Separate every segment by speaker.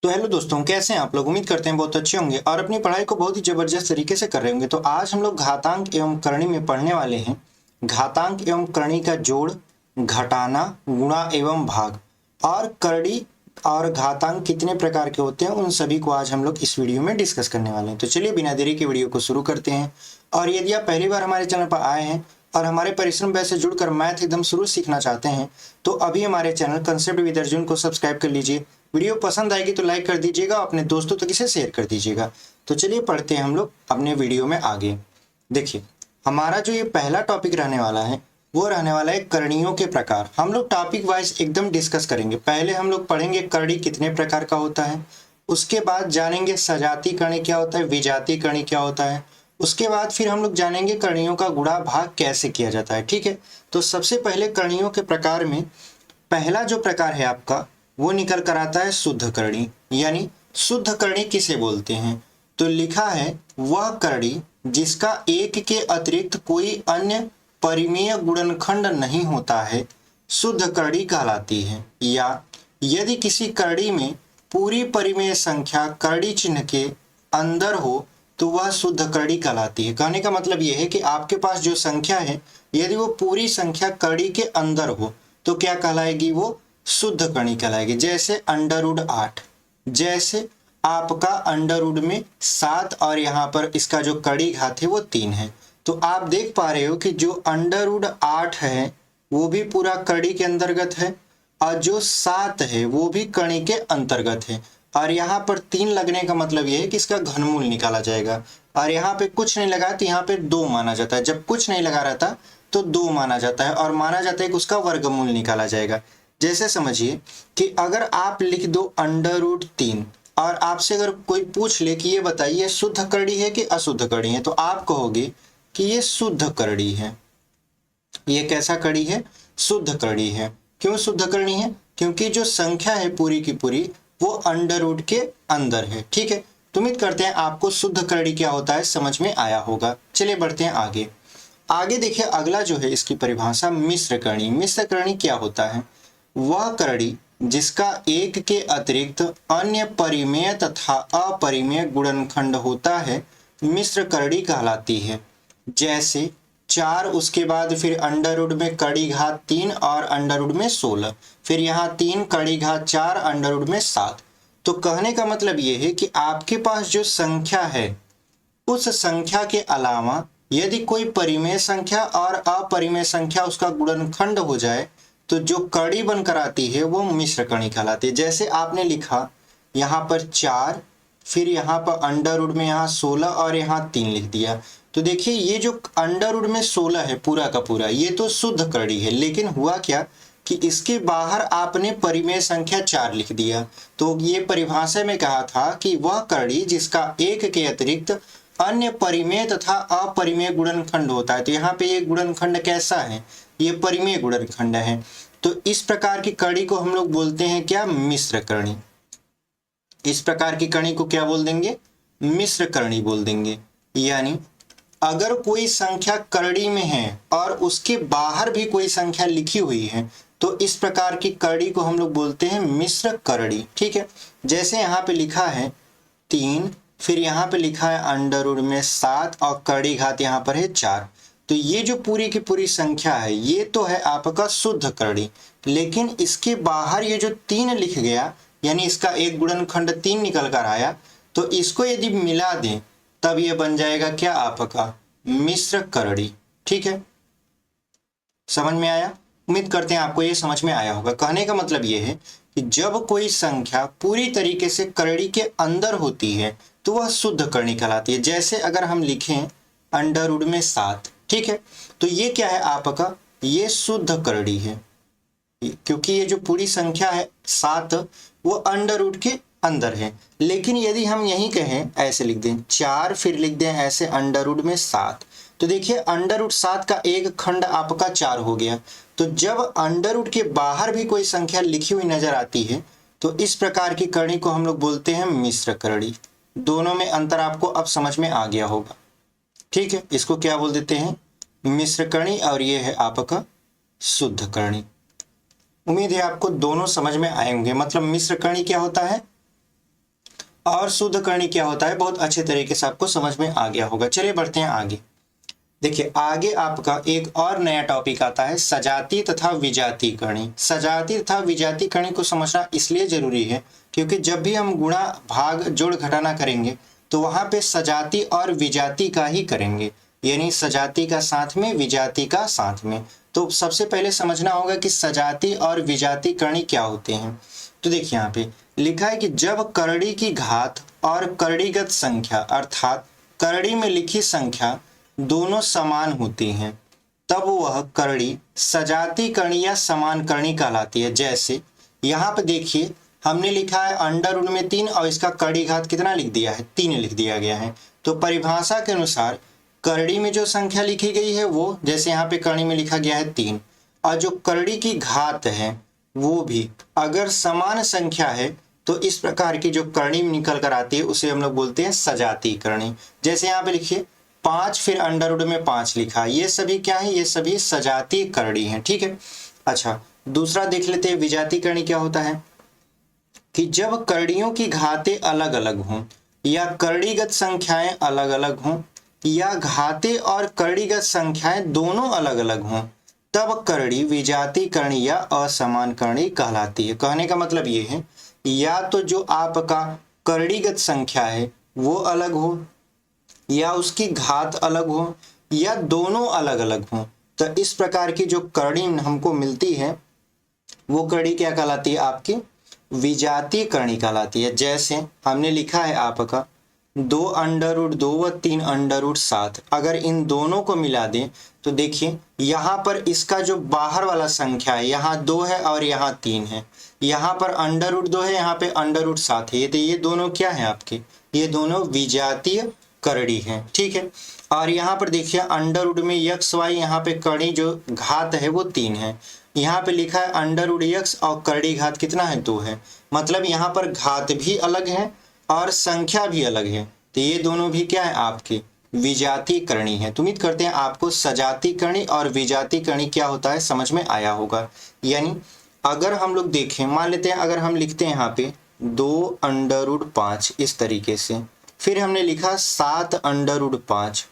Speaker 1: तो हेलो दोस्तों, कैसे हैं आप लोग। उम्मीद करते हैं बहुत अच्छे होंगे और अपनी पढ़ाई को बहुत ही जबरदस्त तरीके से कर रहे होंगे। तो आज हम लोग घातांक एवं करणी में पढ़ने वाले हैं घातांक एवं करणी का जोड़, घटाना, गुणा एवं भाग, और करणी और घातांक कितने प्रकार के होते हैं उन सभी को आज हम लोग इस वीडियो में डिस्कस करने वाले हैं। तो चलिए बिना देरी के वीडियो को शुरू करते हैं। और यदि आप पहली बार हमारे चैनल पर आए हैं और हमारे परिश्रम बैच से जुड़कर मैथ एकदम शुरू सीखना चाहते हैं तो अभी हमारे चैनल कंसेप्ट विद अर्जुन को सब्सक्राइब कर लीजिए। वीडियो पसंद आएगी तो लाइक कर दीजिएगा, अपने दोस्तों तक इसे शेयर कर दीजिएगा। तो चलिए पढ़ते हैं हम लोग अपने वीडियो में आगे। देखिए, हमारा जो ये पहला टॉपिक रहने वाला है वो रहने वाला है करणियों के प्रकार। हम लोग टॉपिक वाइज एकदम डिस्कस करेंगे। पहले हम लोग पढ़ेंगे करणी कितने प्रकार का होता है, उसके बाद जानेंगे सजाती करणी क्या होता है, विजाती करणी क्या होता है, उसके बाद फिर हम लोग जानेंगे करणियों का गुणा भाग कैसे किया जाता है। ठीक है, तो सबसे पहले करणियों के प्रकार में पहला जो प्रकार है आपका वो निकल कर आता है शुद्ध करणी। यानी शुद्ध करणी किसे बोलते हैं, तो लिखा है वह करणी जिसका एक के अतिरिक्त कोई अन्य परिमेय गुणनखंड नहीं होता है शुद्ध करणी कहलाती है। या यदि किसी करणी में पूरी परिमेय संख्या करणी चिन्ह के अंदर हो तो वह शुद्ध करणी कहलाती है। कहने का मतलब यह है कि आपके पास जो संख्या है यदि वो पूरी संख्या करणी के अंदर हो तो क्या कहलाएगी, वो शुद्ध करणी कहलाएगी। जैसे √8, जैसे आपका अंडर में 7 और यहाँ पर इसका जो कड़ी घात है वो 3 है। तो आप देख पा रहे हो कि जो √8 है वो भी पूरा कड़ी के अंतर्गत है और जो 7 है वो भी कड़ी के अंतर्गत है। और यहाँ पर 3 लगने का मतलब ये है कि इसका घनमूल निकाला जाएगा। और यहाँ पे कुछ नहीं लगा तो यहाँ पे 2 माना जाता है। जब कुछ नहीं लगा रहता तो 2 माना जाता है और माना जाता है कि उसका वर्गमूल निकाला जाएगा। जैसे समझिए कि अगर आप लिख दो √3 और आपसे अगर कोई पूछ ले कि ये बताइए शुद्ध करणी है कि अशुद्ध करणी है, तो आप कहोगे कि ये शुद्ध करणी है। ये कैसा करणी है, शुद्ध करणी है। क्यों शुद्ध करणी है, क्योंकि जो संख्या है पूरी की पूरी वो √ के अंदर है। ठीक है, तो उम्मीद करते हैं आपको शुद्ध करणी क्या होता है समझ में आया होगा। चलिए बढ़ते हैं आगे। आगे देखिए, अगला जो है इसकी परिभाषा मिश्र करणी। मिश्र करणी क्या होता है, वह करणी जिसका एक के अतिरिक्त अन्य परिमेय तथा अपरिमेय गुणनखंड होता है मिश्र करणी कहलाती है। जैसे 4, उसके बाद फिर अंडर में कड़ी घात 3 और अंडर में 16, फिर यहाँ 3 कड़ी घात 4 अंडर में 7। तो कहने का मतलब ये है कि आपके पास जो संख्या है उस संख्या के अलावा यदि कोई परिमेय संख्या और अपरिमेय संख्या उसका गुणनखंड हो जाए तो जो कड़ी बनकर आती है वो मिश्र करणी कहलाती है। जैसे आपने लिखा यहाँ पर 4, फिर यहाँ पर अंडर में यहाँ 16 और यहाँ 3 लिख दिया। तो देखिए ये जो अंडर में 16 है पूरा का पूरा ये तो शुद्ध करणी है, लेकिन हुआ क्या कि इसके बाहर आपने परिमेय संख्या 4 लिख दिया। तो ये परिभाषा में कहा था कि वह करणी जिसका एक के अतिरिक्त अन्य परिमेय तथा अपरिमेय गुणनखंड होता है। तो यहाँ पे ये गुणनखंड कैसा है, ये परिमेय गुणनखंड है। तो इस प्रकार की करणी को हम लोग बोलते हैं क्या, मिश्र करणी। इस प्रकार की करणी को क्या बोल देंगे, मिश्र करणी बोल देंगे। यानी अगर कोई संख्या करणी में है और उसके बाहर भी कोई संख्या लिखी हुई है तो इस प्रकार की करणी को हम लोग बोलते हैं मिश्र करणी। ठीक है, जैसे यहाँ पे लिखा है 3, फिर यहाँ पे लिखा है अंडर में 7 और कड़ी घात यहाँ पर है 4। तो ये जो पूरी की पूरी संख्या है ये तो है आपका शुद्ध करणी, लेकिन इसके बाहर ये जो 3 लिख गया यानी इसका एक गुणनखंड 3 निकल कर आया, तो इसको यदि मिला दें तब ये बन जाएगा क्या, आपका मिश्र करणी। ठीक है, समझ में आया। उम्मीद करते हैं आपको ये समझ में आया होगा। कहने का मतलब ये है कि जब कोई संख्या पूरी तरीके से करणी के अंदर होती है तो वह शुद्ध करणी कहलाती है। जैसे अगर हम लिखें अंडर में 7, ठीक है, तो ये क्या है आपका, ये शुद्ध करणी है क्योंकि ये जो पूरी संख्या है 7 वो अंडर के अंदर है। लेकिन यदि हम यही कहें ऐसे लिख दें 4 फिर लिख दें ऐसे अंडर में 7, तो देखिए अंडर 7 का एक खंड आपका 4 हो गया। तो जब अंडर के बाहर भी कोई संख्या लिखी हुई नजर आती है तो इस प्रकार की करणी को हम लोग बोलते हैं मिश्र करणी। दोनों में अंतर आपको अब समझ में आ गया होगा। ठीक है, इसको क्या बोल देते हैं, मिश्र करणी, और ये है आपका शुद्ध करणी। उम्मीद है आपको दोनों समझ में आए होंगे। मतलब मिश्र करणी क्या होता है, और शुद्ध करणी क्या होता है बहुत अच्छे तरीके से आपको समझ में आ गया होगा। चलिए बढ़ते हैं आगे। देखिए आगे आपका एक और नया टॉपिक आता है सजातीय तथा विजातीय करणी। सजातीय तथा विजातीय करणी को समझना इसलिए जरूरी है क्योंकि जब भी हम गुणा भाग जोड़ घटाना करेंगे तो वहां पे सजातीय और विजातीय का ही करेंगे, यानी सजातीय का साथ में विजातीय का साथ में। तो सबसे पहले समझना होगा कि सजातीय और विजातीय करणी क्या होते हैं। तो देखिए यहाँ पे लिखा है कि जब करड़ी की घात और करड़ीगत संख्या अर्थात करड़ी में लिखी संख्या दोनों समान होती हैं तब वह करड़ी सजातीय करणी या समान करणी कहलाती है। जैसे यहाँ पे देखिए हमने लिखा है अंडर रूट में 3 और इसका करड़ी घात कितना लिख दिया है, 3 लिख दिया गया है। तो परिभाषा के अनुसार करड़ी में जो संख्या लिखी गई है वो, जैसे यहाँ पे करड़ी में लिखा गया है 3, और जो करड़ी की घात है वो भी अगर समान संख्या है तो इस प्रकार की जो करणी निकल कर आती है उसे हम लोग बोलते हैं सजातीय करणी। जैसे यहाँ पे लिखिए 5 फिर अंडर रूट में 5 लिखा, ये सभी क्या है, ये सभी सजातीय करणी है। ठीक है। अच्छा दूसरा देख लेते हैं विजातीय करणी क्या होता है कि जब करड़ियों की घातें अलग अलग हों या करड़ीगत संख्याएं अलग अलग हों या घातें और करड़ीगत संख्याएं दोनों अलग अलग हों तब करड़ी विजातीय करणी या असमान करणी कहलाती है। कहने का मतलब ये है या तो जो आपका करड़ीगत संख्या है वो अलग हो या उसकी घात अलग हो या दोनों अलग अलग हो, तो इस प्रकार की जो करणी हमको मिलती है वो करणी क्या कहलाती है, आपकी विजातीय करणी कहलाती है। जैसे हमने लिखा है आपका 2 अंडर रूट 2 व 3 अंडर रूट 7, अगर इन दोनों को मिला दें तो देखिए यहाँ पर इसका जो बाहर वाला संख्या है यहाँ 2 है और यहाँ 3 है, यहाँ पर अंडर रूट 2 है, यहाँ पे अंडर रूट 7 है, तो ये दोनों क्या है आपके, ये दोनों विजातीय करणी है। ठीक है। और यहाँ पर देखिए अंडर रूट में यक्स वाई, यहाँ पे करणी जो घात है वो 3 है, यहाँ पे लिखा है अंडर रूट यक्स और करड़ी घात कितना है 2 है, मतलब यहाँ पर घात भी अलग है और संख्या भी अलग है, तो ये दोनों भी क्या है आपकी विजातीय करणी है। तो उम्मीद करते हैं आपको सजातीय करणी और विजातीय करणी क्या होता है समझ में आया होगा। यानी अगर हम लोग देखें, मान लेते हैं अगर हम लिखते हैं यहाँ पे 2 अंडर रूट 5 इस तरीके से, फिर हमने लिखा 7 अंडर रूट 5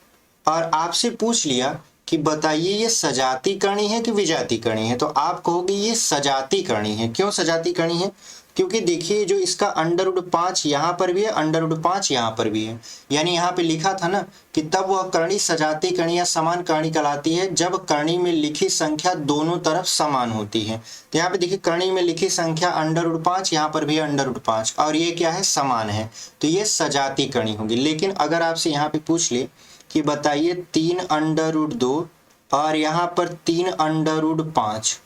Speaker 1: और आपसे पूछ लिया कि बताइए ये सजातीय करणी है कि विजातीय करणी है, तो आप कहोगे ये सजातीय करणी है। क्यों सजातीय करणी है, क्योंकि देखिए जो इसका अंडर रूट 5 यहाँ पर भी है, अंडर रूट 5 यहाँ पर भी है, यानी यहाँ पे लिखा था ना कि तब वह करणी सजातीय करणी या समान करणी कहलाती है जब करणी में लिखी संख्या दोनों तरफ समान होती है। तो यहाँ पे देखिए करणी में लिखी संख्या अंडर रूट 5, यहाँ पर भी अंडर रूट 5 और ये क्या है समान है, तो ये सजातीय करणी होगी। लेकिन अगर आपसे यहाँ पे पूछ ले कि बताइए 3 अंडर रूट 2 और यहाँ पर 3 अंडर रूट 5,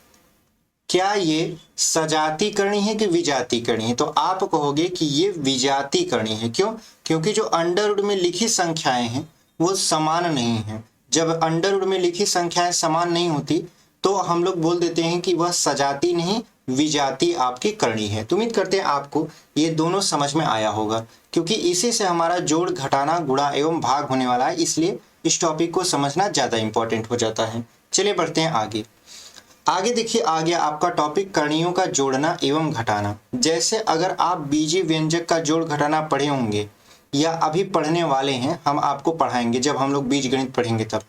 Speaker 1: क्या ये सजातीय करणी है कि विजातीय करणी है, तो आप कहोगे कि ये विजातीय करणी है। क्यों, क्योंकि जो अंडर रूट में लिखी संख्याएं हैं वो समान नहीं है। जब अंडर रूट में लिखी संख्याएं समान नहीं होती तो हम लोग बोल देते हैं कि वह सजातीय नहीं विजातीय आपकी करणी है। तो उम्मीद करते हैं आपको ये दोनों समझ में आया होगा, क्योंकि इसी से हमारा जोड़ घटाना गुणा एवं भाग होने वाला है, इसलिए इस टॉपिक को समझना ज़्यादा इंपॉर्टेंट हो जाता है। चलिए बढ़ते हैं आगे। आगे देखिए आ गया आपका टॉपिक करणियों का जोड़ना एवं घटाना। जैसे अगर आप बीजीय व्यंजक का जोड़ घटाना पढ़े होंगे या अभी पढ़ने वाले हैं, हम आपको पढ़ाएंगे जब हम लोग बीज गणित पढ़ेंगे तब,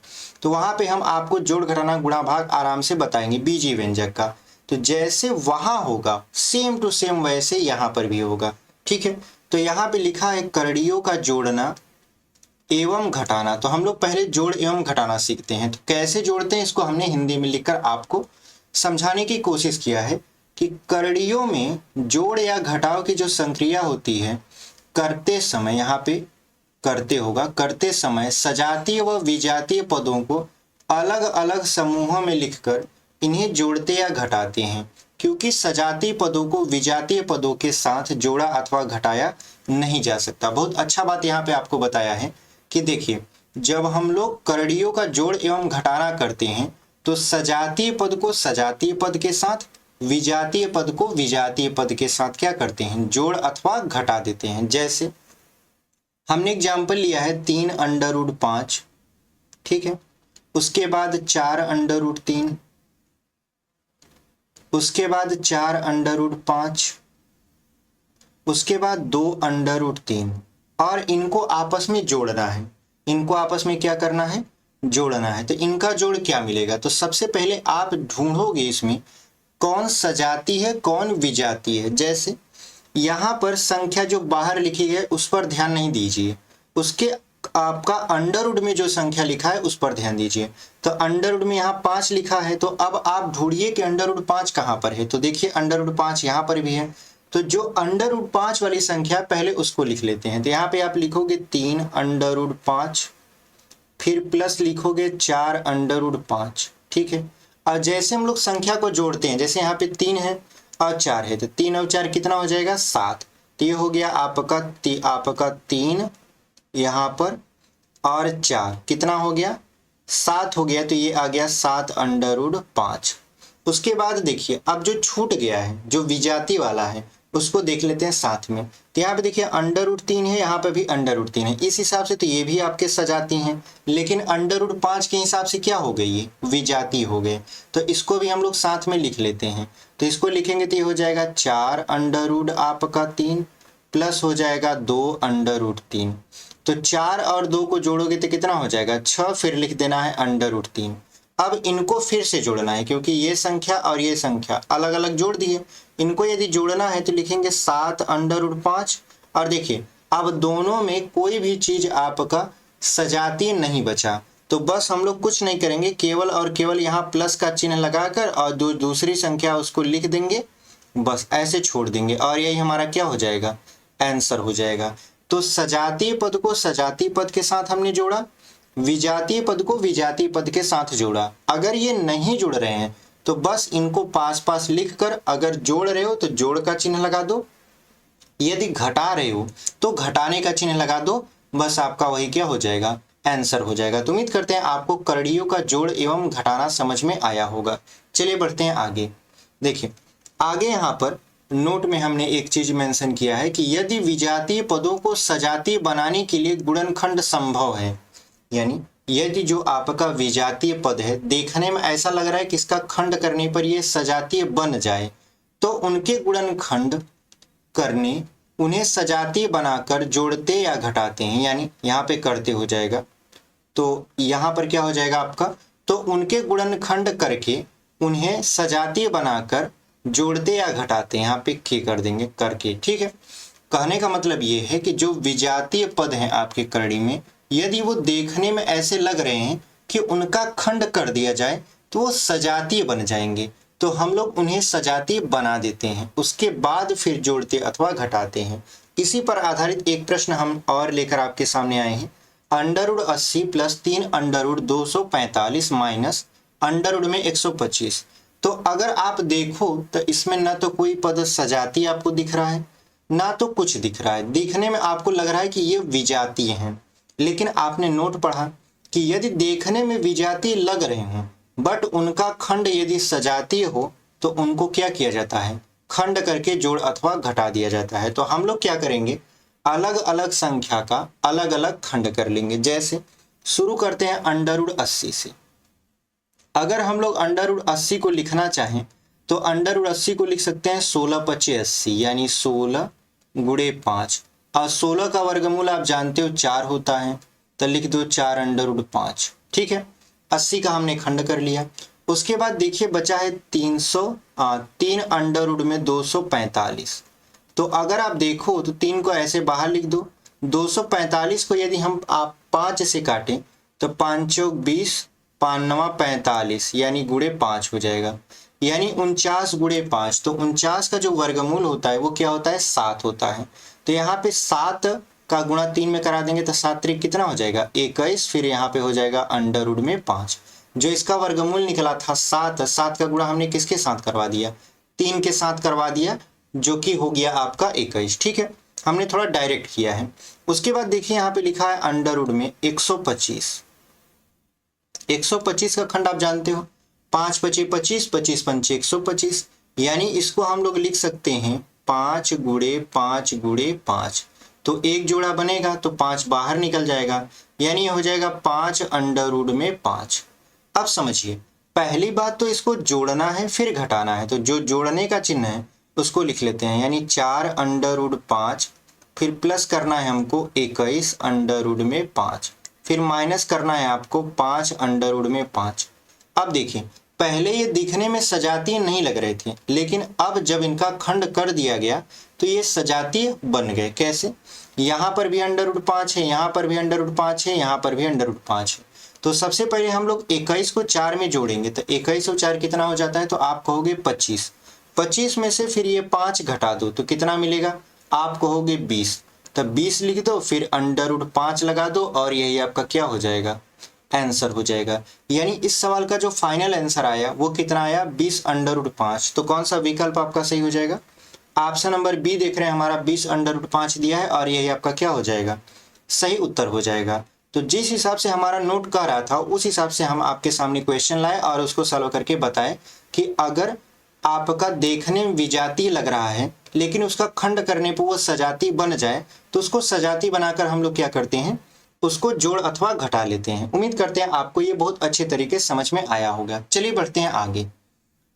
Speaker 1: तो वहाँ पे हम आपको जोड़ घटाना गुणा भाग आराम से बताएंगे बीजीय व्यंजक का। तो जैसे वहाँ होगा सेम टू सेम वैसे यहाँ पर भी होगा। ठीक है। तो यहाँ पे लिखा है करड़ियों का जोड़ना एवं घटाना। तो हम लोग पहले जोड़ एवं घटाना सीखते हैं। तो कैसे जोड़ते हैं इसको हमने हिंदी में लिखकर आपको समझाने की कोशिश किया है कि करड़ियों में जोड़ या घटाव की जो संक्रिया होती है करते समय, यहाँ पे करते होगा, करते समय सजातीय व विजातीय पदों को अलग अलग समूहों में लिखकर इन्हें जोड़ते या घटाते हैं, क्योंकि सजातीय पदों को विजातीय पदों के साथ जोड़ा अथवा घटाया नहीं जा सकता। बहुत अच्छा बात यहाँ पे आपको बताया है कि देखिए जब हम लोग करड़ियों का जोड़ एवं घटाना करते हैं तो सजातीय पद को सजातीय पद के साथ, विजातीय पद को विजातीय पद के साथ क्या करते हैं, जोड़ अथवा घटा देते हैं। जैसे हमने एग्जाम्पल लिया है 3 अंडर रूट 5, ठीक है, उसके बाद 4 अंडर रूट 3, उसके बाद 4 अंडर रूट 5, उसके बाद 2√3 और इनको आपस में जोड़ना है। इनको आपस में क्या करना है? जोड़ना है। तो इनका जोड़ क्या मिलेगा? तो सबसे पहले आप ढूंढोगे इसमें कौन सजाती है कौन विजाती है। जैसे यहाँ पर संख्या जो बाहर लिखी है उस पर ध्यान नहीं दीजिए, उसके आपका अंडरवुड में जो संख्या लिखा है उस पर ध्यान दीजिए। तो अंडरवुड में यहाँ 5 लिखा है, तो अब आप ढूंढिए कि अंडरवुड 5 कहाँ पर है। तो देखिए अंडरवुड 5 यहाँ पर भी है। तो जो अंडरवुड 5 वाली संख्या पहले उसको लिख लेते हैं। तो यहाँ पे आप लिखोगे 3√5, फिर प्लस लिखोगे 4√5। ठीक है। और जैसे हम लोग संख्या को जोड़ते हैं, जैसे यहाँ पे 3 है और 4 है, तो 3 और 4 कितना हो जाएगा? 7। तो ये हो गया आपका 3 यहाँ पर और 4 कितना हो गया? 7 हो गया। तो ये आ गया 7√5। उसके बाद देखिए अब जो छूट गया है जो विजाती वाला है उसको देख लेते हैं साथ में। तो यहाँ पे देखिए √3 है, यहाँ पे भी √3 है। इस हिसाब से तो ये भी आपके सजाती हैं, लेकिन √5 के हिसाब से क्या हो गई? ये विजाती हो गए। तो इसको भी हम लोग साथ में लिख लेते हैं। तो इसको लिखेंगे तो ये हो जाएगा 4√3 प्लस हो जाएगा 2√3। तो 4 और 2 को जोड़ोगे तो कितना हो जाएगा? 6। फिर लिख देना है √3। अब इनको फिर से जोड़ना है क्योंकि ये संख्या और ये संख्या अलग अलग जोड़ दिए। इनको यदि जोड़ना है तो लिखेंगे 7√5। और देखिए अब दोनों में कोई भी चीज आपका सजातीय नहीं बचा, तो बस हम लोग कुछ नहीं करेंगे, केवल और केवल यहाँ प्लस का चिन्ह लगाकर और दूसरी संख्या उसको लिख देंगे, बस ऐसे छोड़ देंगे और यही हमारा क्या हो जाएगा? आंसर हो जाएगा। तो सजातीय पद को सजातीय पद के साथ हमने जोड़ा, विजातीय पद को विजातीय पद के साथ जोड़ा। अगर ये नहीं जुड़ रहे हैं तो बस इनको पास पास लिखकर, अगर जोड़ रहे हो तो जोड़ का चिन्ह लगा दो, यदि घटा रहे हो तो घटाने का चिन्ह लगा दो, बस आपका वही क्या हो जाएगा? आंसर हो जाएगा। तो उम्मीद करते हैं आपको करणियों का जोड़ एवं घटाना समझ में आया होगा। चलिए बढ़ते हैं आगे। देखिए आगे यहाँ पर नोट में हमने एक चीज मेंशन किया है कि यदि विजातीय पदों को सजातीय बनाने के लिए गुणनखंड संभव है, यानी यदि जो आपका विजातीय पद है देखने में ऐसा लग रहा है कि इसका खंड करने पर ये सजातीय बन जाए, तो उनके गुणनखंड करने उन्हें सजातीय बनाकर जोड़ते या घटाते हैं, यानी यहाँ पे करते हो जाएगा। तो यहाँ पर क्या हो जाएगा आपका? तो उनके गुणनखंड करके उन्हें सजातीय बनाकर जोड़ते या घटाते हैं, यहाँ पे के कर देंगे करके। ठीक है। कहने का मतलब ये है कि जो विजातीय पद हैं आपके करणी में, यदि वो देखने में ऐसे लग रहे हैं कि उनका खंड कर दिया जाए तो वो सजातीय बन जाएंगे, तो हम लोग उन्हें सजातीय बना देते हैं, उसके बाद फिर जोड़ते अथवा घटाते हैं। इसी पर आधारित एक प्रश्न हम और लेकर आपके सामने आए हैं। √80 प्लस 3√245 माइनस अंडरवुड में 125। तो अगर आप देखो तो इसमें ना तो कोई पद सजातीय आपको दिख रहा है ना तो कुछ दिख रहा है। दिखने में आपको लग रहा है कि ये विजातीय हैं, लेकिन आपने नोट पढ़ा कि यदि देखने में विजातीय लग रहे हों बट उनका खंड यदि सजातीय हो तो उनको क्या किया जाता है? खंड करके जोड़ अथवा घटा दिया जाता है। तो हम लोग क्या करेंगे? अलग अलग संख्या का अलग अलग खंड कर लेंगे। जैसे शुरू करते हैं √80 से। अगर हम लोग √80 को लिखना चाहें तो √80 को लिख सकते हैं 16×5 = 80, यानी 16 × 5। और 16 का वर्गमूल आप जानते हो 4 होता है, तो लिख दो 4√5। ठीक है। 80 का हमने खंड कर लिया। उसके बाद देखिए बचा है 3 अंडरवुड में 245। तो अगर आप देखो तो 3 को ऐसे बाहर लिख दो। 245 को यदि हम आप 5 से काटें तो 5 चौक 20, 5 नवा 45, यानी गुणे 5 हो जाएगा, यानी 49 × 5। तो 49 का जो वर्गमूल होता है वो क्या होता है? 7 होता है। तो यहाँ पे 7 का गुणा 3 में करा देंगे तो 7 3 कितना हो जाएगा? 21। फिर यहाँ पे हो जाएगा अंडरवुड में 5। जो इसका वर्गमूल निकला था 7 का गुणा हमने किसके साथ करवा दिया? 3 के साथ करवा दिया, जो कि हो गया आपका 21। ठीक है। हमने थोड़ा डायरेक्ट किया है। उसके बाद देखिए यहाँ पे लिखा है अंडरवुड में 125। 125 का खंड आप जानते हो, 5 × 5 = 25, 25 × 5 = 125, यानी इसको हम लोग लिख सकते हैं 5 × 5 × 5। तो एक जोड़ा बनेगा तो 5 बाहर निकल जाएगा, यानी हो जाएगा 5 अंडरवुड में 5। अब समझिए, पहली बात तो इसको जोड़ना है फिर घटाना है, तो जो जोड़ने का चिन्ह है उसको लिख लेते हैं, यानी 4√5, फिर प्लस करना है हमको 21√5, फिर माइनस करना है आपको 5√5। अब देखिए, पहले ये दिखने में सजातीय नहीं लग रहे थे, लेकिन अब जब इनका खंड कर दिया गया तो ये सजातीय बन गए। कैसे? यहाँ पर भी √5 है, यहाँ पर भी √5 है, यहाँ पर भी √5 है। तो सबसे पहले हम लोग 21 को 4 में जोड़ेंगे, तो 21 और 4 कितना हो जाता है? तो आप कहोगे 25। 25 में से फिर ये 5 घटा दो तो कितना मिलेगा? आप कहोगे 20। तब 20 लिख दो, फिर √5 लगा दो और यही आपका क्या हो जाएगा? आंसर हो जाएगा। यानी इस सवाल का जो फाइनल आंसर आया वो कितना आया? 20√5। तो कौन सा विकल्प आपका सही हो जाएगा? ऑप्शन नंबर बी देख रहे हैं, हमारा 20√5 दिया है और यही आपका क्या हो जाएगा? सही उत्तर हो जाएगा। तो जिस हिसाब से हमारा नोट कह रहा था उस हिसाब से हम आपके सामने क्वेश्चन लाए और उसको सॉल्व करके बताए कि अगर आपका देखने में विजातीय लग रहा है लेकिन उसका खंड करने पर वो सजाती बन जाए तो उसको सजाती बनाकर हम लोग क्या करते हैं? उसको जोड़ अथवा घटा लेते हैं। उम्मीद करते हैं आपको ये बहुत अच्छे तरीके से समझ में आया होगा। चलिए बढ़ते हैं आगे।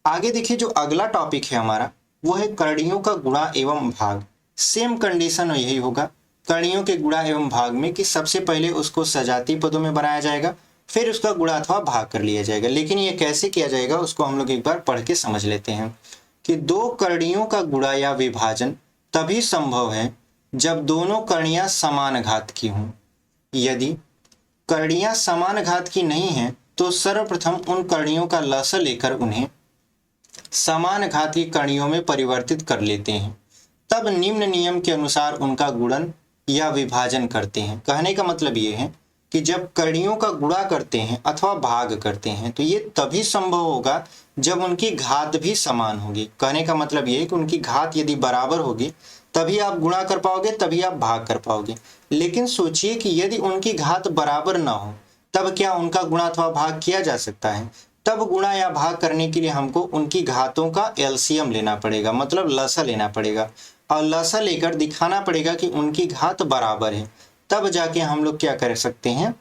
Speaker 1: आगे देखिए, जो अगला टॉपिक है हमारा वो है करणियों का गुणा एवं भाग। सेम कंडीशन यही होगा करणियों के गुणा एवं भाग में कि सबसे पहले उसको सजातीय पदों में बनाया जाएगा, फिर उसका गुणा अथवा भाग कर लिया जाएगा। लेकिन ये कैसे किया जाएगा उसको हम लोग एक बार पढ़ के समझ लेते हैं कि दो करणियों का गुणा या विभाजन तभी संभव है जब दोनों करणियां समान घात की हों। यदि करणियां समान घात की नहीं हैं तो सर्वप्रथम उन करणियों का लसा लेकर उन्हें समान घात की करणियों में परिवर्तित कर लेते हैं, तब निम्न नियम के अनुसार उनका गुणन या विभाजन करते हैं। कहने का मतलब ये है कि जब करणियों का गुणा करते हैं अथवा भाग करते हैं तो ये तभी संभव होगा जब उनकी घात भी समान होगी। कहने का मतलब ये है कि उनकी घात यदि बराबर होगी तभी आप गुणा कर पाओगे, तभी आप भाग कर पाओगे। लेकिन सोचिए कि यदि उनकी घात बराबर ना हो तब क्या उनका गुणा अथवा भाग किया जा सकता है? तब गुणा या भाग करने के लिए हमको उनकी घातों का एलसीएम लेना पड़ेगा, मतलब लसा लेना पड़ेगा और लसा लेकर दिखाना पड़ेगा कि उनकी घात बराबर है। तब जाके हम लोग क्या कर सकते हैं?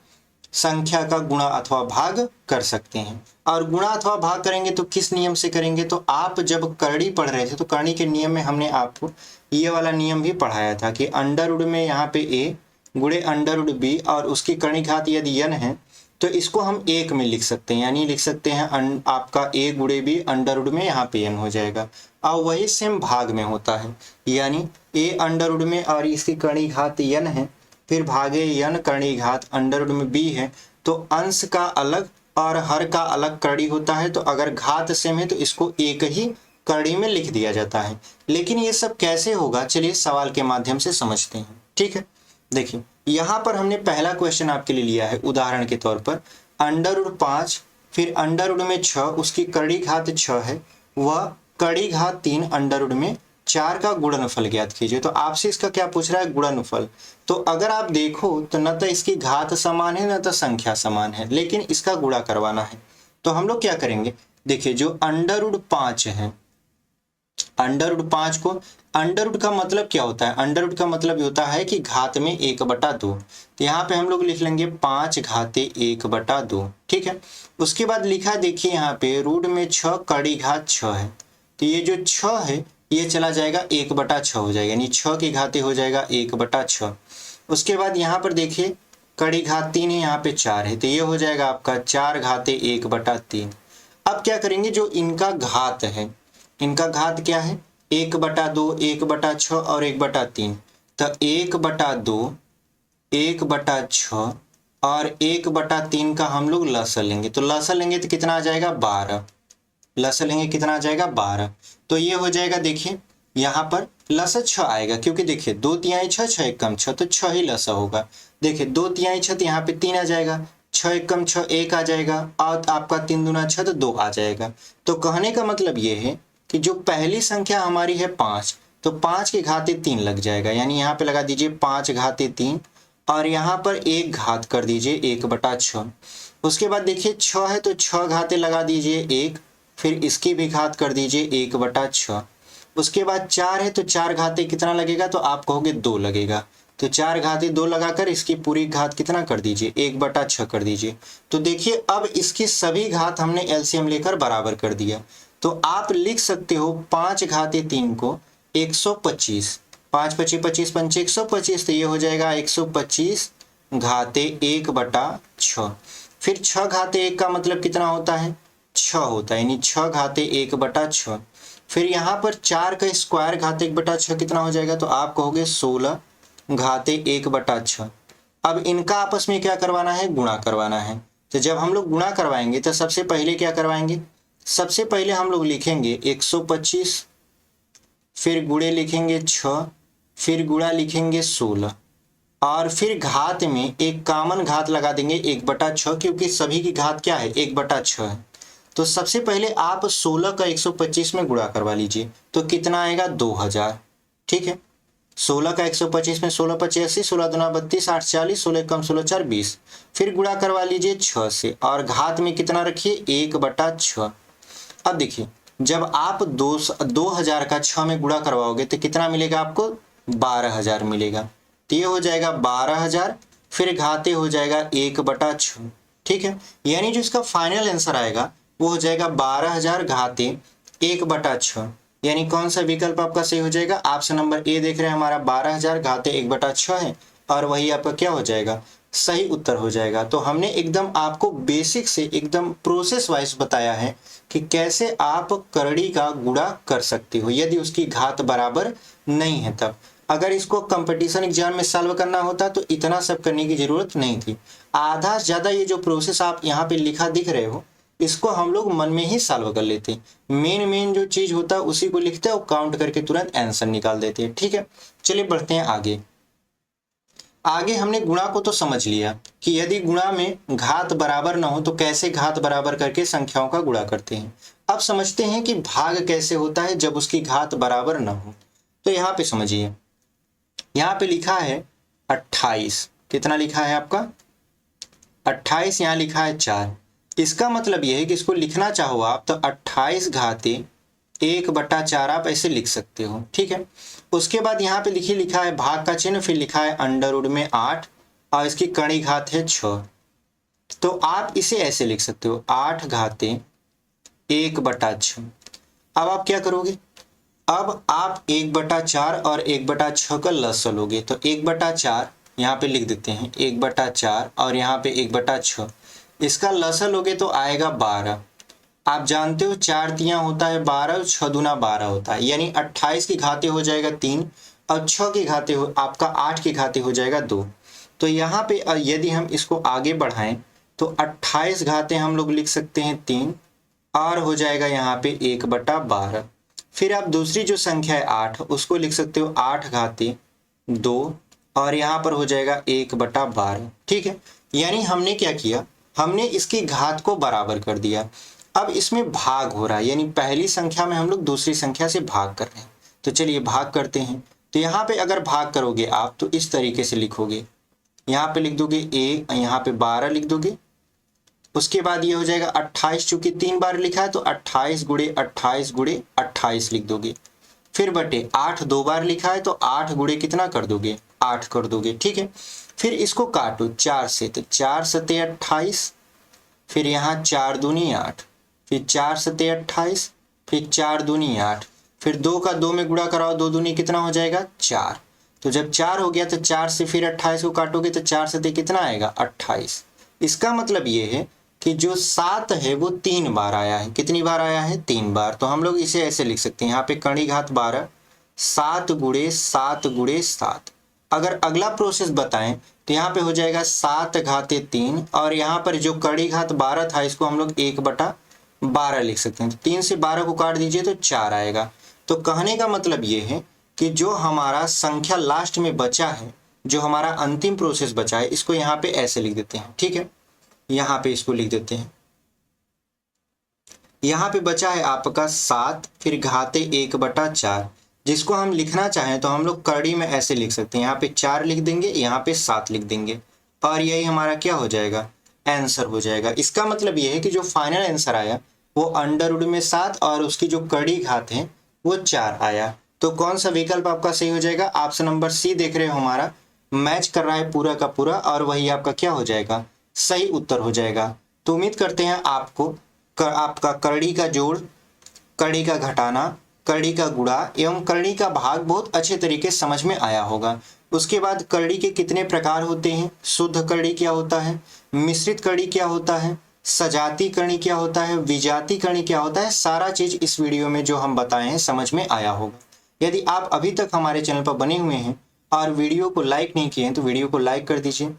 Speaker 1: संख्या का गुणा अथवा भाग कर सकते हैं। और गुणा अथवा भाग करेंगे तो किस नियम से करेंगे? तो आप जब करणी पढ़ रहे थे तो करणी के नियम में हमने आपको ये वाला नियम भी पढ़ाया था कि अंडर में यहाँ पे a गुणे अंडर b और उसकी करणी घात यदि n है तो इसको हम एक में लिख सकते हैं, यानी लिख सकते हैं आपका a गुणे b अंडर में यहाँ पे n हो जाएगा। और वही सेम भाग में होता है, यानी a अंडर में और इसकी करणी घात n है, फिर भागे n करणी घात अंडर में b है, तो अंश का अलग और हर का अलग करणी होता है। तो अगर घात सेम है तो इसको एक ही करणी में लिख दिया जाता है। लेकिन ये सब कैसे होगा, चलिए सवाल के माध्यम से समझते हैं। ठीक है, देखिए यहाँ पर हमने पहला क्वेश्चन आपके लिए लिया है उदाहरण के तौर पर √5 फिर अंडर में 6, उसकी करणी घात 6 है, वह करणी घात 3 अंडर में 4 का गुणनफल ज्ञात कीजिए। तो आपसे इसका क्या पूछ रहा है? गुणनफल। तो अगर आप देखो तो न तो इसकी घात समान है न तो संख्या समान है, लेकिन इसका गुणा करवाना है। तो हम लोग क्या करेंगे? देखिए जो √5 है, √5 को अंडर का मतलब क्या होता है? अंडर का मतलब ये होता है कि घात में 1/2। तो यहाँ पे हम लोग लिख लेंगे 5 घाते 1/2। ठीक है, उसके बाद लिखा देखिए यहाँ पे रूट में 6 करणी घात 6 है, तो ये जो 6 है ये चला जाएगा 1/6 हो जाएगा, यानी 6 की घाते हो जाएगा 1/6। उसके बाद यहाँ पर देखिए करणी घात 3 है, यहाँ पे 4 है, तो ये हो जाएगा आपका 4 घाते 1/3। अब क्या करेंगे? जो इनका घात है, इनका घात क्या है? 1/2, 1/6 और 1/3। तो 1/2, 1/6 और 1/3 का हम लोग लसा लेंगे। तो लसा लेंगे तो कितना आ जाएगा? 12। लसा लेंगे कितना आ जाएगा? 12। तो ये हो जाएगा, देखिए यहाँ पर लसा 6 आएगा, क्योंकि देखिए 2 तिहाई 6, 6 एकम 6, तो 6 ही लसा होगा। देखिए 2 तिहाई 6 तो यहाँ पे 3 आ जाएगा, 6 एकम 6 1 आ जाएगा और आपका 3 दूना 6 तो 2 आ जाएगा। तो कहने का मतलब ये है कि जो पहली संख्या हमारी है 5, तो 5 की घाते 3 लग जाएगा, यानी यहाँ पे लगा दीजिए 5 घाते 3 और यहाँ पर 1 घात कर दीजिए 1/6। उसके बाद देखिए 6 है तो 6 घाते लगा दीजिए 1, फिर इसकी भी घात कर दीजिए 1/6। उसके बाद 4 है तो 4 घाते कितना लगेगा? तो आप कहोगे 2 लगेगा, तो 4 घाते 2 लगाकर इसकी पूरी घात कितना कर दीजिए? 1/6 कर दीजिए। तो देखिए अब इसकी सभी घात हमने एलसीएम लेकर बराबर कर दिया। तो आप लिख सकते हो 5 घाते 3 को 125, 5 25 25 पंच 125, तो ये हो जाएगा 125 घाते 1/6। फिर 6 घाते 1 का मतलब कितना होता है, 6 होता है, यानी 6 घाते 1/6। फिर यहाँ पर 4 का स्क्वायर घाते 1/6 कितना हो जाएगा, तो आप कहोगे 16 घाते 1/6। अब इनका आपस में क्या करवाना है, गुणा करवाना है। तो जब हम लोग गुणा करवाएंगे तो सबसे पहले क्या करवाएंगे, सबसे पहले हम लोग लिखेंगे 125, फिर गुणे लिखेंगे 6, फिर गुणा लिखेंगे 16, और फिर घात में एक कॉमन घात लगा देंगे 1/6, क्योंकि सभी की घात क्या है, 1/6 है। तो सबसे पहले आप 16 का 125 में गुणा करवा लीजिए, तो कितना आएगा, 2000। ठीक है, 16 का 125 में 16 85, 16 दूना 32, 8 40, 16 कम 16 4 20। फिर गुणा करवा लीजिए 6 से, और घात में कितना रखिए, 1/6। अब देखिए, जब आप 2000 का 6 में गुणा करवाओगे तो कितना मिलेगा आपको, 12000 मिलेगा। तो ये हो जाएगा 12000, फिर घाते हो जाएगा 1/6। ठीक है, यानी जो इसका फाइनल आंसर आएगा वो हो जाएगा 12000 घाते 1/6। यानी कौन सा विकल्प आपका सही हो जाएगा, ऑप्शन नंबर ए देख रहे हैं हमारा 12000 घाते 1/6 है, और वही आपका क्या हो जाएगा, सही उत्तर हो जाएगा। तो हमने एकदम आपको बेसिक से एकदम प्रोसेस वाइज बताया है कि कैसे आप करड़ी का गुणा कर सकते हो यदि उसकी घात बराबर नहीं है। तब अगर इसको कंपटीशन एग्जाम में सॉल्व करना होता तो इतना सब करने की जरूरत नहीं थी। आधा से ज्यादा ये जो प्रोसेस आप यहाँ पे लिखा दिख रहे हो, इसको हम लोग मन में ही सॉल्व कर लेते हैं। मेन जो चीज होता है उसी को लिखते हैं और काउंट करके तुरंत आंसर निकाल देते हैं। ठीक है, चलिए बढ़ते हैं आगे। आगे हमने गुणा को तो समझ लिया कि यदि गुणा में घात बराबर ना हो तो कैसे घात बराबर करके संख्याओं का गुणा करते हैं। अब समझते हैं कि भाग कैसे होता है जब उसकी घात बराबर ना हो। तो यहाँ पे समझिए, यहाँ पे लिखा है 28, कितना लिखा है आपका 28, यहाँ लिखा है 4। इसका मतलब यह है कि इसको लिखना चाहो आप तो 28 घाते 1/4 आप ऐसे लिख सकते हो। ठीक है, उसके बाद यहाँ पे लिखा है भाग का चिन्ह, फिर लिखा है अंडर में 8, और इसकी कड़ी घात है 6। तो आप इसे ऐसे लिख सकते हो 8 घाते 1/6। अब आप क्या करोगे, अब आप 1/4 और 1/6 का लसागु लोगे। तो 1/4 यहाँ पे लिख देते हैं 1/4, और यहाँ पे 1/6, इसका लसागु लोगे तो आएगा 12। आप जानते हो 4 तियां होता है 12, 6 दूना 12 होता है, यानी 28 की घाते हो जाएगा 3, और 6 की घाते हो आपका 8 की घाते हो जाएगा 2। तो यहाँ पे यदि हम इसको आगे बढ़ाएं तो 28 घाते हम लोग लिख सकते हैं 3, और हो जाएगा यहाँ पे 1/12। फिर आप दूसरी जो संख्या है 8, उसको लिख सकते हो 8 घाते 2, और यहाँ पर हो जाएगा 1/12। ठीक है, यानी हमने क्या किया, हमने इसकी घात को बराबर कर दिया। अब इसमें भाग हो रहा है, यानी पहली संख्या में हम लोग दूसरी संख्या से भाग कर रहे हैं। तो चलिए भाग करते हैं। तो यहाँ पे अगर भाग करोगे आप तो इस तरीके से लिखोगे, यहाँ पे लिख दोगे ए, यहाँ पे 12 लिख दोगे। उसके बाद ये हो जाएगा 28, चूंकि 3 बार लिखा है तो 28 गुणे 28 गुणे 28 लिख दोगे। फिर बटे 8 2 बार लिखा है तो 8 गुणे कितना कर दोगे, 8 कर दोगे। ठीक है, फिर इसको काटो 4 से, तो 4 सते 28, फिर यहाँ 4 दूनी 8, फिर 4 सते 28, फिर 4 दूनी 8, फिर 2 का 2 में गुणा कराओ, 2 दूनी कितना हो जाएगा 4। तो जब 4 हो गया तो 4 से फिर 28 को काटोगे तो 4 सते कितना आएगा 28। इसका मतलब ये है कि जो 7 है वो 3 बार आया है। कितनी बार आया है, 3 बार। तो हम लोग इसे ऐसे लिख सकते हैं, यहाँ पे कड़ी घात 12, 7 गुणे 7 गुणे 7। अगर अगला प्रोसेस बताएं तो यहाँ पे हो जाएगा 7 घाते 3, और यहाँ पर जो कड़ी घात 12 था इसको हम लोग 1/12 लिख सकते हैं। तो 3 से 12 को काट दीजिए तो 4 आएगा। तो कहने का मतलब ये है कि जो हमारा संख्या लास्ट में बचा है, जो हमारा अंतिम प्रोसेस बचा है, इसको यहाँ पे ऐसे लिख देते हैं। ठीक है, यहाँ पे इसको लिख देते हैं, यहाँ पे बचा है आपका 7, फिर घाते 1/4, जिसको हम लिखना चाहें तो हम लोग करड़ी में ऐसे लिख सकते हैं, यहाँ पे 4 लिख देंगे, यहाँ पे 7 लिख देंगे, और यही हमारा क्या हो जाएगा, आंसर हो जाएगा। इसका मतलब ये है कि जो फाइनल आंसर आया वो अंडर रूट में 7 और उसकी जो कड़ी घात है वो 4 आया। तो कौन सा विकल्प आपका सही हो जाएगा, ऑप्शन नंबर सी देख रहे हो, हमारा मैच कर रहा है पूरा का पूरा, और वही आपका क्या हो जाएगा, सही उत्तर हो जाएगा। तो उम्मीद करते हैं आपको आपका करड़ी का जोड़ करड़ी का घटाना, करड़ी का गुणा एवं करड़ी का भाग बहुत अच्छे तरीके से समझ में आया होगा। उसके बाद करड़ी के कितने प्रकार होते हैं, शुद्ध करड़ी क्या होता है, मिश्रित करड़ी क्या होता है, सजाती करणी क्या होता है, विजाती करणी क्या होता है, सारा चीज इस वीडियो में जो हम बताए हैं समझ में आया होगा। यदि आप अभी तक हमारे चैनल पर बने हुए हैं और वीडियो को लाइक नहीं किए हैं तो वीडियो को लाइक कर दीजिए,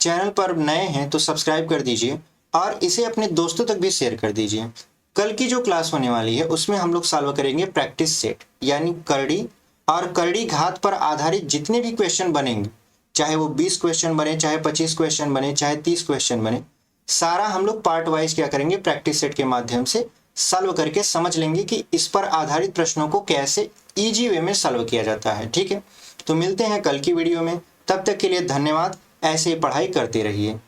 Speaker 1: चैनल पर नए हैं तो सब्सक्राइब कर दीजिए और इसे अपने दोस्तों तक भी शेयर कर दीजिए। कल की जो क्लास होने वाली है उसमें हम लोग सॉल्व करेंगे प्रैक्टिस सेट, यानी करड़ी और करड़ी घात पर आधारित जितने भी क्वेश्चन बनेंगे, चाहे वो 20 क्वेश्चन बने, चाहे 25 क्वेश्चन बने, चाहे 30 क्वेश्चन बने, सारा हम लोग पार्ट वाइज क्या करेंगे, प्रैक्टिस सेट के माध्यम से सॉल्व करके समझ लेंगे कि इस पर आधारित प्रश्नों को कैसे इजी वे में सॉल्व किया जाता है। ठीक है, तो मिलते हैं कल की वीडियो में, तब तक के लिए धन्यवाद। ऐसे ही पढ़ाई करते रहिए।